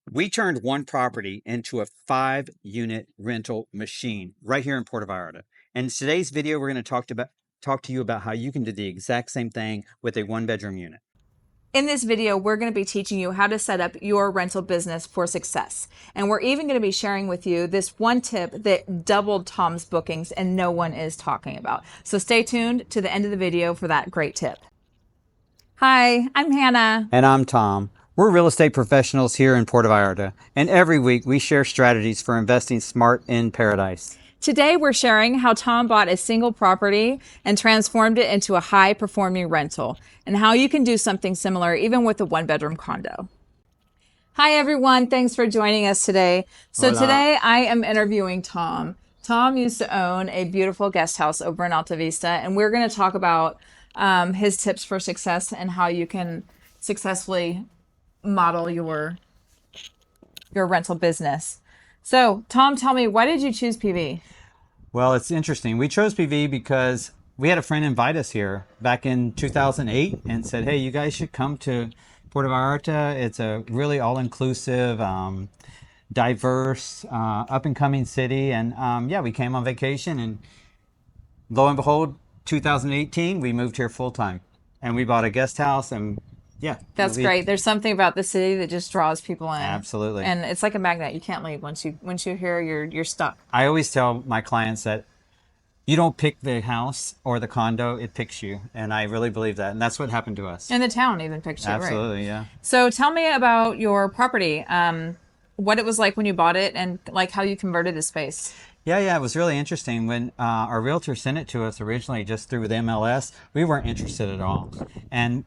We turned one property into a 5-unit rental machine right here in Puerto Vallarta. And in today's video, we're going to talk to you about how you can do the exact same thing with a 1-bedroom unit. In this video, we're going to be teaching you how to set up your rental business for success. And we're even going to be sharing with you this one tip that doubled Tom's bookings and no one is talking about. So stay tuned to the end of the video for that great tip. Hi, I'm Hannah. And I'm Tom. We're real estate professionals here in Puerto Vallarta. And every week we share strategies for investing smart in paradise. Today, we're sharing how Tom bought a single property and transformed it into a high-performing rental, and how you can do something similar even with a 1-bedroom condo. Hi, everyone. Thanks for joining us today. So Hola. today, I am interviewing Tom. Tom used to own a beautiful guest house over in Alta Vista, and we're going to talk about his tips for success and how you can successfully model your rental business. So, Tom, tell me, why did you choose PV? Well, it's interesting. We chose PV because we had a friend invite us here back in 2008 and said, hey, you guys should come to Puerto Vallarta. It's a really all-inclusive, diverse, up-and-coming city. And yeah, we came on vacation, and lo and behold, 2018, we moved here full-time. And we bought a guest house, and yeah. That's great. There's something about the city that just draws people in. Absolutely. And it's like a magnet. You can't leave once you're here. You're stuck. I always tell my clients that you don't pick the house or the condo, it picks you. And I really believe that. And that's what happened to us. And the town even picks you, Absolutely, right? yeah. So tell me about your property. What it was like when you bought it, and like how you converted the space. Yeah, it was really interesting. When our realtor sent it to us originally just through the MLS, we weren't interested at all. And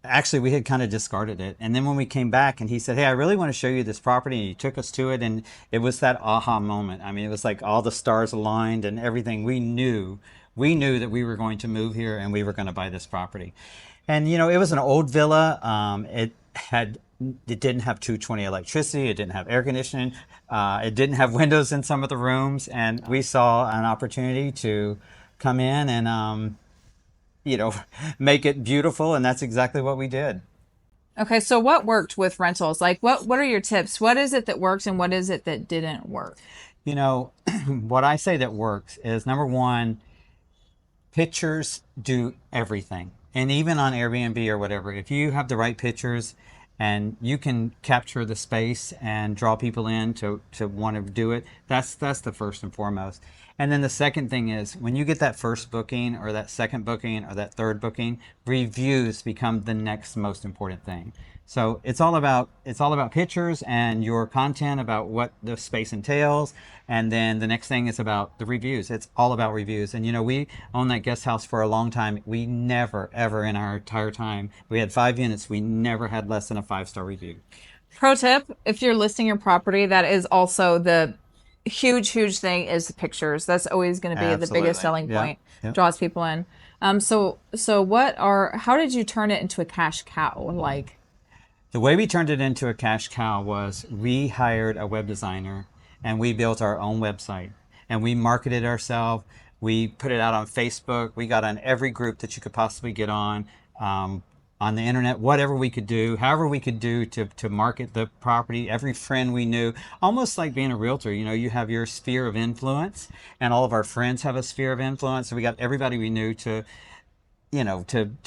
actually, we had kind of discarded it. And then when we came back and he said, hey, I really want to show you this property. And he took us to it. And it was that aha moment. I mean, it was like all the stars aligned and everything. We knew that we were going to move here and we were going to buy this property. And, you know, it was an old villa. It didn't have 220 electricity. It didn't have air conditioning. It didn't have windows in some of the rooms. And we saw an opportunity to come in and, make it beautiful. And that's exactly what we did. Okay, so what worked with rentals? Like, what are your tips? What is it that worked and what is it that didn't work? You know, what I say that works is, number one, pictures do everything. And even on Airbnb or whatever, if you have the right pictures and you can capture the space and draw people in to want to do it, that's the first and foremost. And then the second thing is, when you get that first booking or that second booking or that third booking, reviews become the next most important thing. So it's all about pictures and your content about what the space entails. And then the next thing is about the reviews. It's all about reviews. And you know, we owned that guest house for a long time. We never, ever in our entire time, we had 5 units, we never had less than a 5-star review. Pro tip, if you're listing your property, that is also the huge thing, is the pictures. That's always going to be the biggest selling point. Yep. Draws people in. So how did you turn it into a cash cow? Like, the way we turned it into a cash cow was we hired a web designer and we built our own website and we marketed ourselves. We put it out on Facebook. We got on every group that you could possibly get on the internet, whatever we could do, however we could do to market the property. Every friend we knew, almost like being a realtor, you know, you have your sphere of influence and all of our friends have a sphere of influence. So we got everybody we knew to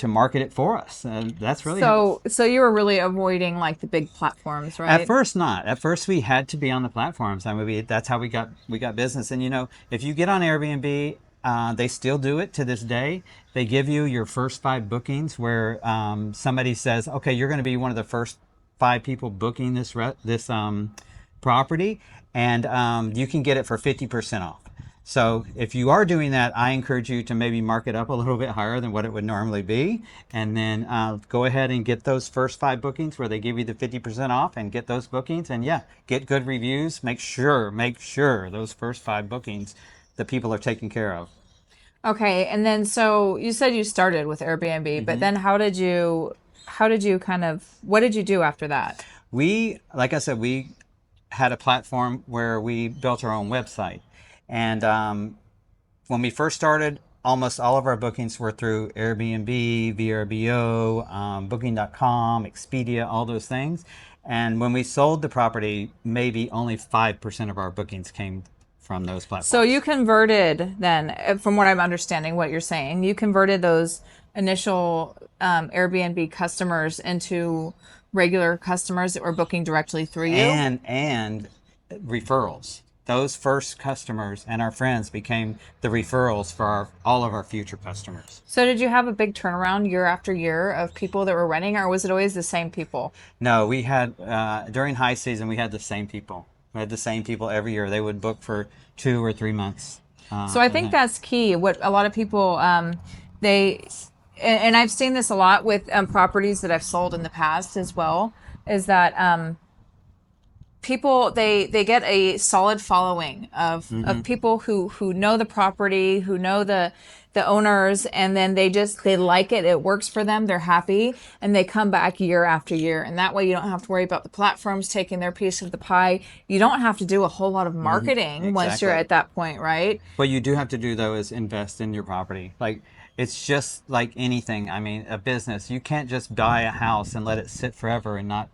market it for us. That's really so you were really avoiding like the big platforms, right? At first not. At first we had to be on the platforms. I mean, that's how we got business. And you know, if you get on Airbnb, they still do it to this day. They give you your first 5 bookings where somebody says, okay, you're going to be one of the first 5 people booking this property, and you can get it for 50% off. So if you are doing that, I encourage you to maybe mark it up a little bit higher than what it would normally be. And then go ahead and get those first 5 bookings where they give you the 50% off, and get those bookings. And yeah, get good reviews. Make sure those first 5 bookings the people are taken care of. Okay, and then so you said you started with Airbnb, but then what did you do after that? Like I said, we had a platform where we built our own website. And when we first started, almost all of our bookings were through Airbnb, VRBO, Booking.com, Expedia, all those things. And when we sold the property, maybe only 5% of our bookings came from those So platforms. you converted then, from what I'm understanding, what you're saying, you converted those initial Airbnb customers into regular customers that were booking directly through you. And referrals. Those first customers and our friends became the referrals for all of our future customers. So did you have a big turnaround year after year of people that were renting, or was it always the same people? No, we had during high season we had the same people. We had the same people every year. They would book for 2 or 3 months. So I And think then, that's key. What a lot of people they and I've seen this a lot with properties that I've sold in the past as well, is that people they get a solid following of people who know the property, who know the owners, and then they like it, it works for them, they're happy, and they come back year after year. And that way you don't have to worry about the platforms taking their piece of the pie. You don't have to do a whole lot of marketing once you're exactly. at that point, right? What you do have to do though is invest in your property. Like it's just like anything. I mean, a business. You can't just buy a house and let it sit forever and not,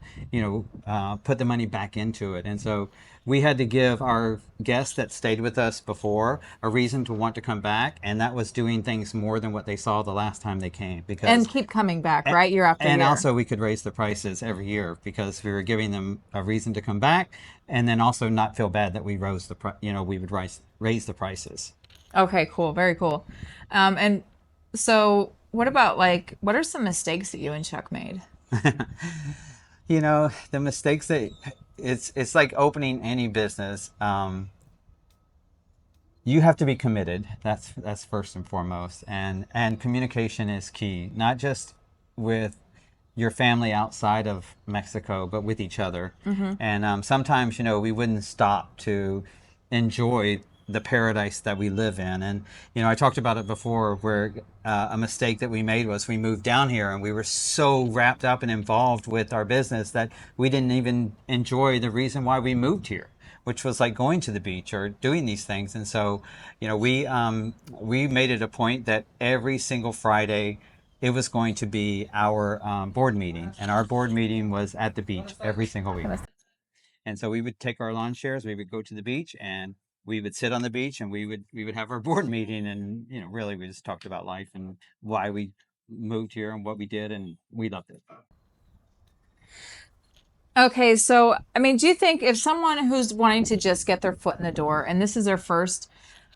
put the money back into it. And so we had to give our guests that stayed with us before a reason to want to come back, and that was doing things more than what they saw the last time they came. And keep coming back, right, year after And year. also we could raise the prices every year because we were giving them a reason to come back, and then also not feel bad that we rose we would raise the prices. Okay, cool, very cool. And so what about, like, what are some mistakes that you and Chuck made? The mistakes that it's like opening any business. You have to be committed. That's first and foremost, and communication is key. Not just with your family outside of Mexico, but with each other. And sometimes, we wouldn't stop to enjoy the paradise that we live in. And, I talked about it before where a mistake that we made was we moved down here and we were so wrapped up and involved with our business that we didn't even enjoy the reason why we moved here, which was like going to the beach or doing these things. And so, we made it a point that every single Friday it was going to be our board meeting, and our board meeting was at the beach every single week. And so we would take our lawn chairs, we would go to the beach, and we would sit on the beach, and we would have our board meeting, and really we just talked about life and why we moved here and what we did, and we loved it. Okay, so I mean, do you think if someone who's wanting to just get their foot in the door and this is their first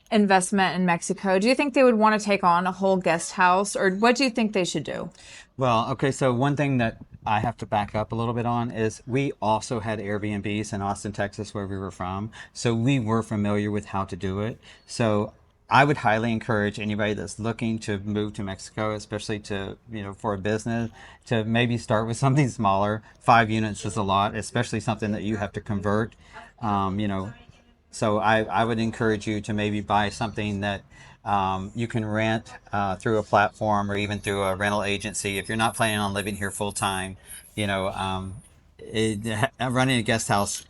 investment in Mexico, do you think they would want to take on a whole guest house, or what do you think they should do? Well, okay, so one thing that I have to back up a little bit on is we also had Airbnbs in Austin, Texas, where we were from. So we were familiar with how to do it. So I would highly encourage anybody that's looking to move to Mexico, especially for a business, to maybe start with something smaller. 5 units is a lot, especially something that you have to convert. Um, you know, so I would encourage you to maybe buy something that you can rent through a platform or even through a rental agency. If you're not planning on living here full time, running a guest house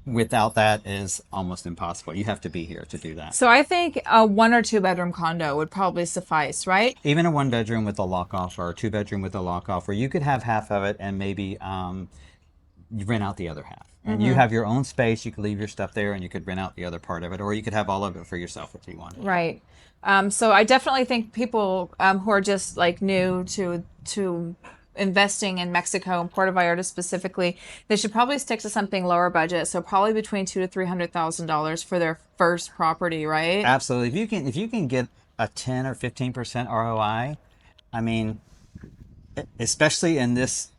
without that is almost impossible. You have to be here to do that. So I think a 1 or 2 bedroom condo would probably suffice, right? Even a 1 bedroom with a lock off or a 2 bedroom with a lock off, where you could have half of it and maybe you rent out the other half. And you have your own space. You could leave your stuff there and you could rent out the other part of it, or you could have all of it for yourself if you wanted. Right. So I definitely think people who are just like new to investing in Mexico and Puerto Vallarta specifically, they should probably stick to something lower budget. So probably between $200,000 to $300,000 for their first property, right? Absolutely. If you can get a 10 or 15% ROI, I mean, especially in this,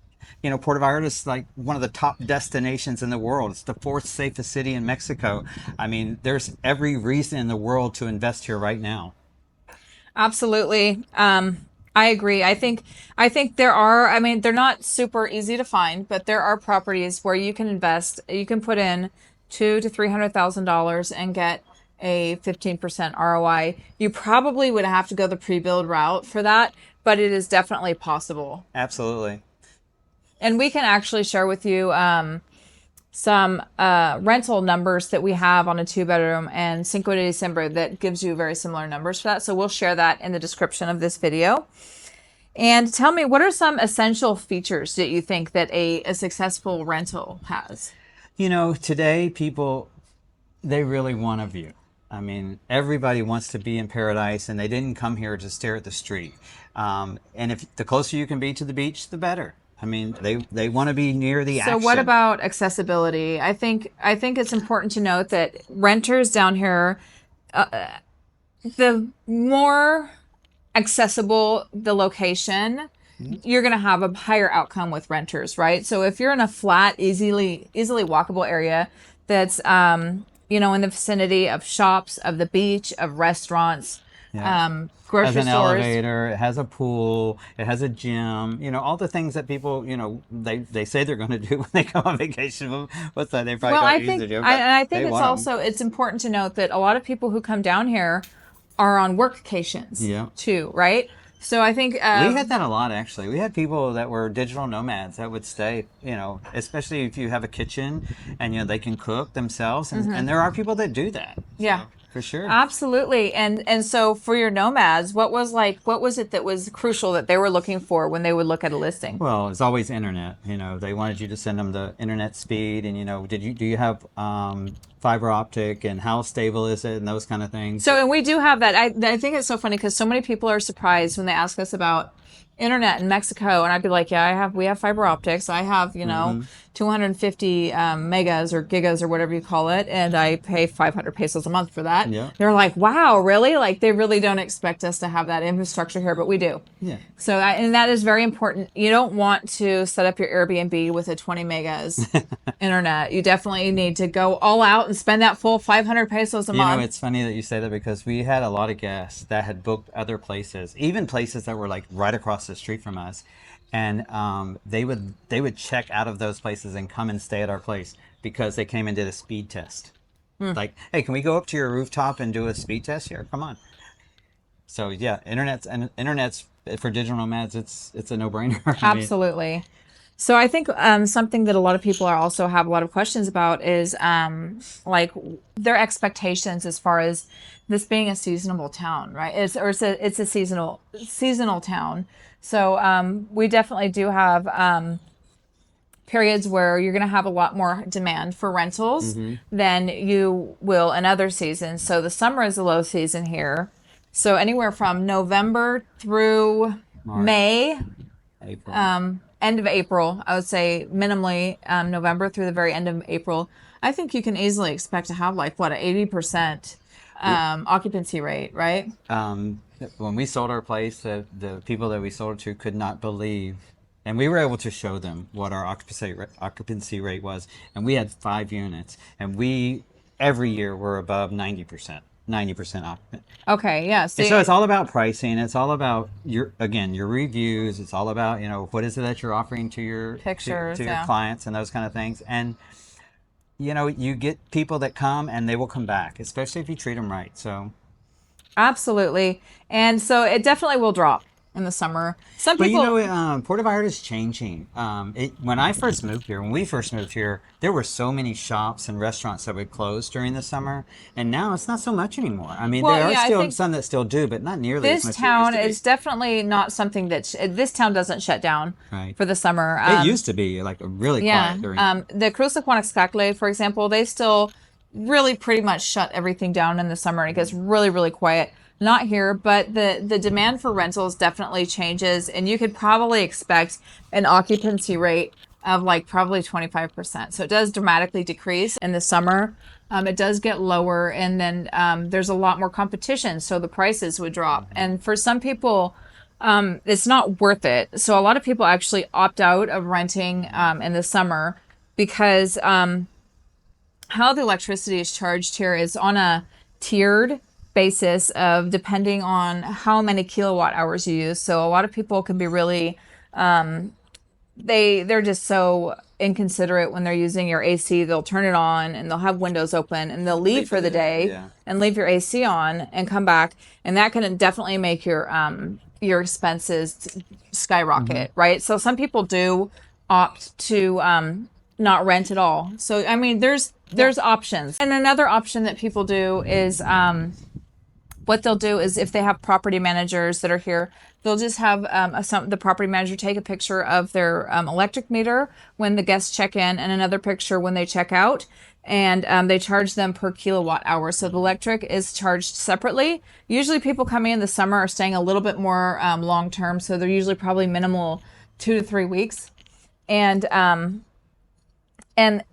Puerto Vallarta is like one of the top destinations in the world. It's the fourth safest city in Mexico. I mean, there's every reason in the world to invest here right now. Absolutely. I agree. I think there are, I mean, they're not super easy to find, but there are properties where you can invest, you can put in $200,000 to $300,000 and get a 15% ROI. You probably would have to go the pre-build route for that, but it is definitely possible. Absolutely. And we can actually share with you some rental numbers that we have on a 2 bedroom and Cinco de Diciembre that gives you very similar numbers for that. So we'll share that in the description of this video. And tell me, what are some essential features that you think that a successful rental has? Today people, they really want a view. I mean, everybody wants to be in paradise, and they didn't come here to stare at the street. And if the closer you can be to the beach, the better. I mean, they want to be near the So what action. about accessibility? I think it's important to note that renters down here, the more accessible the location, you're going to have a higher outcome with renters, right? So if you're in a flat, easily walkable area that's in the vicinity of shops, of the beach, of restaurants, Yeah. Has grocery an stores. elevator, it has a pool, it has a gym, all the things that people, they say they're going to do when they go on vacation. What's that? They probably Well, don't use the gym, but I think they it's want them. also it's important to note that a lot of people who come down here are on workcations Yeah. too, right? So I think We had that a lot, actually. We had people that were digital nomads that would stay, especially if you have a kitchen and, they can cook themselves. And there are people that do that. yeah. So, for sure. Absolutely. And so for your nomads, what was it that was crucial that they were looking for when they would look at a listing? Well, it's always internet. They wanted you to send them the internet speed, and do you have fiber optic, and how stable is it, and those kind of things. So, and we do have that. I think it's so funny because so many people are surprised when they ask us about internet in Mexico, and I'd be like, yeah, we have fiber optics. I have, 250 megas or gigas or whatever you call it, and I pay 500 pesos a month for that. Yeah. They're like, wow, really? Like they really don't expect us to have that infrastructure here, but we do. Yeah. So, and that is very important. You don't want to set up your Airbnb with a 20 megas internet. You definitely need to go all out and spend that full 500 pesos a month. It's funny that you say that, because we had a lot of guests that had booked other places, even places that were like right across the street from us, and they would check out of those places and come and stay at our place because they came and did a speed test. Like, hey, can we go up to your rooftop and do a speed test here? Come on. So yeah, internet's for digital nomads. It's a no-brainer. Absolutely. So I think something that a lot of people are also have a lot of questions about is like their expectations as far as this being a seasonal town, right? It's a seasonal town. So we definitely do have periods where you're going to have a lot more demand for rentals than you will in other seasons. So the summer is a low season here. So anywhere from November through March. May, April. end of April, I would say minimally November through the very end of April. I think you can easily expect to have like an 80% occupancy rate, right? When we sold our place, the people that we sold it to could not believe, and we were able to show them what our occupancy rate was, and we had 5 units, and we every year were above 90%. 90% occupant. Okay, yeah. So it's all about pricing. It's all about your reviews. It's all about, what is it that you're offering to your Pictures, to your clients and those kind of things. And you get people that come and they will come back, especially if you treat them right. So absolutely. And so it definitely will drop in the summer. Some But people Puerto Vallarta is changing. When we first moved here, there were so many shops and restaurants that would close during the summer, and now it's not so much anymore. I mean, Well, there are yeah, I still think some that still do, but not nearly as this much town as it is used to definitely not something that this town doesn't shut down Right. for the summer. be. It used to be like really quiet during. The Cruz de Juanaxcacle, for example, they still really pretty much shut everything down in the summer, and it gets really, really quiet. Not here, but the demand for rentals definitely changes, and you could probably expect an occupancy rate of like probably 25%. So it does dramatically decrease in the summer. It does get lower, and then there's a lot more competition, so the prices would drop. And for some people, it's not worth it. So a lot of people actually opt out of renting in the summer because how the electricity is charged here is on a tiered basis of depending on how many kilowatt hours you use. So a lot of people can be really they're just so inconsiderate when they're using your AC. They'll turn it on and they'll have windows open and they'll leave for the day and leave your AC on and come back, and that can definitely make your expenses skyrocket, right? So some people do opt to not rent at all. So I mean, there's options, and another option that people do is what they'll do is if they have property managers that are here, they'll just have the property manager take a picture of their electric meter when the guests check in and another picture when they check out. And they charge them per kilowatt hour. So the electric is charged separately. Usually people coming in the summer are staying a little bit more long term. So they're usually probably minimal 2 to 3 weeks. And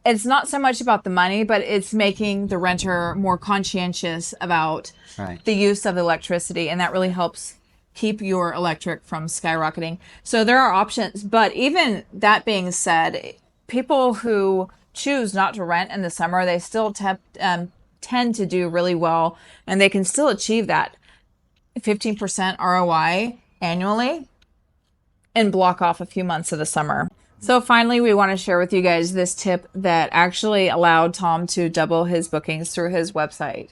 it's not so much about the money, but it's making the renter more conscientious about the use of electricity. And that really helps keep your electric from skyrocketing. So there are options. But even that being said, people who choose not to rent in the summer, they still tend to do really well. And they can still achieve that 15% ROI annually and block off a few months of the summer. So finally, we want to share with you guys this tip that actually allowed Tom to double his bookings through his website.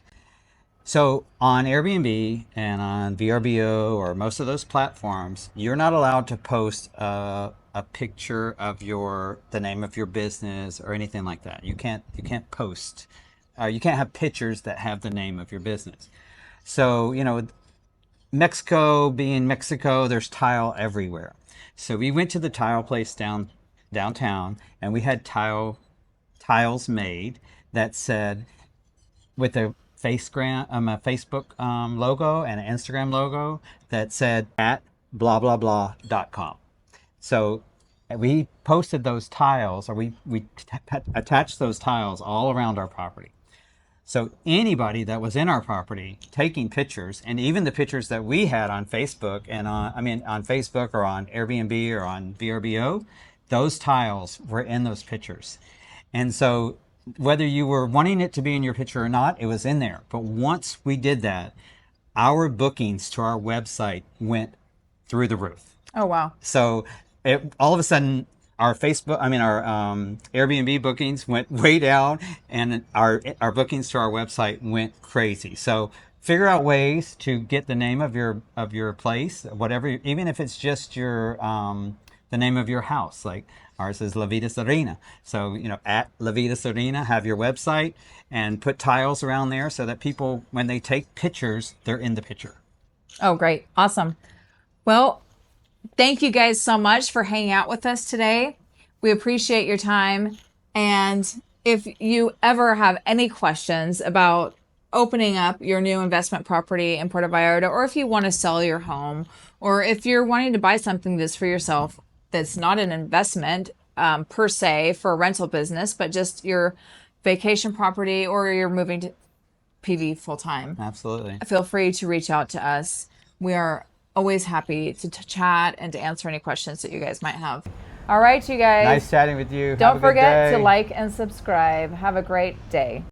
So on Airbnb and on VRBO or most of those platforms, you're not allowed to post a picture of the name of your business or anything like that. You can't post. You can't have pictures that have the name of your business. So, you know, Mexico being Mexico, there's tile everywhere. So we went to the tile place downtown, and we had tiles made that said, with a Facebook logo and an Instagram logo that said at blah blah blah.com. So we posted those tiles, or we attached those tiles all around our property. So anybody that was in our property taking pictures, and even the pictures that we had on Facebook and on Facebook or on Airbnb or on VRBO, those tiles were in those pictures. And so whether you were wanting it to be in your picture or not, it was in there. But once we did that, our bookings to our website went through the roof. Oh, wow. So all of a sudden, our Airbnb bookings went way down, and our bookings to our website went crazy. So figure out ways to get the name of your place, whatever, even if it's just your the name of your house. Like ours is La Vida Serena. So, you know, at La Vida Serena, have your website and put tiles around there so that people, when they take pictures, they're in the picture. Oh, great. Awesome. Well, thank you guys so much for hanging out with us today. We appreciate your time. And if you ever have any questions about opening up your new investment property in Puerto Vallarta, or if you want to sell your home, or if you're wanting to buy something that's for yourself, that's not an investment per se for a rental business, but just your vacation property, or you're moving to PV full time. Absolutely. Feel free to reach out to us. We are always happy to chat and to answer any questions that you guys might have. All right, you guys. Nice chatting with you. Don't forget to like and subscribe. Have a great day.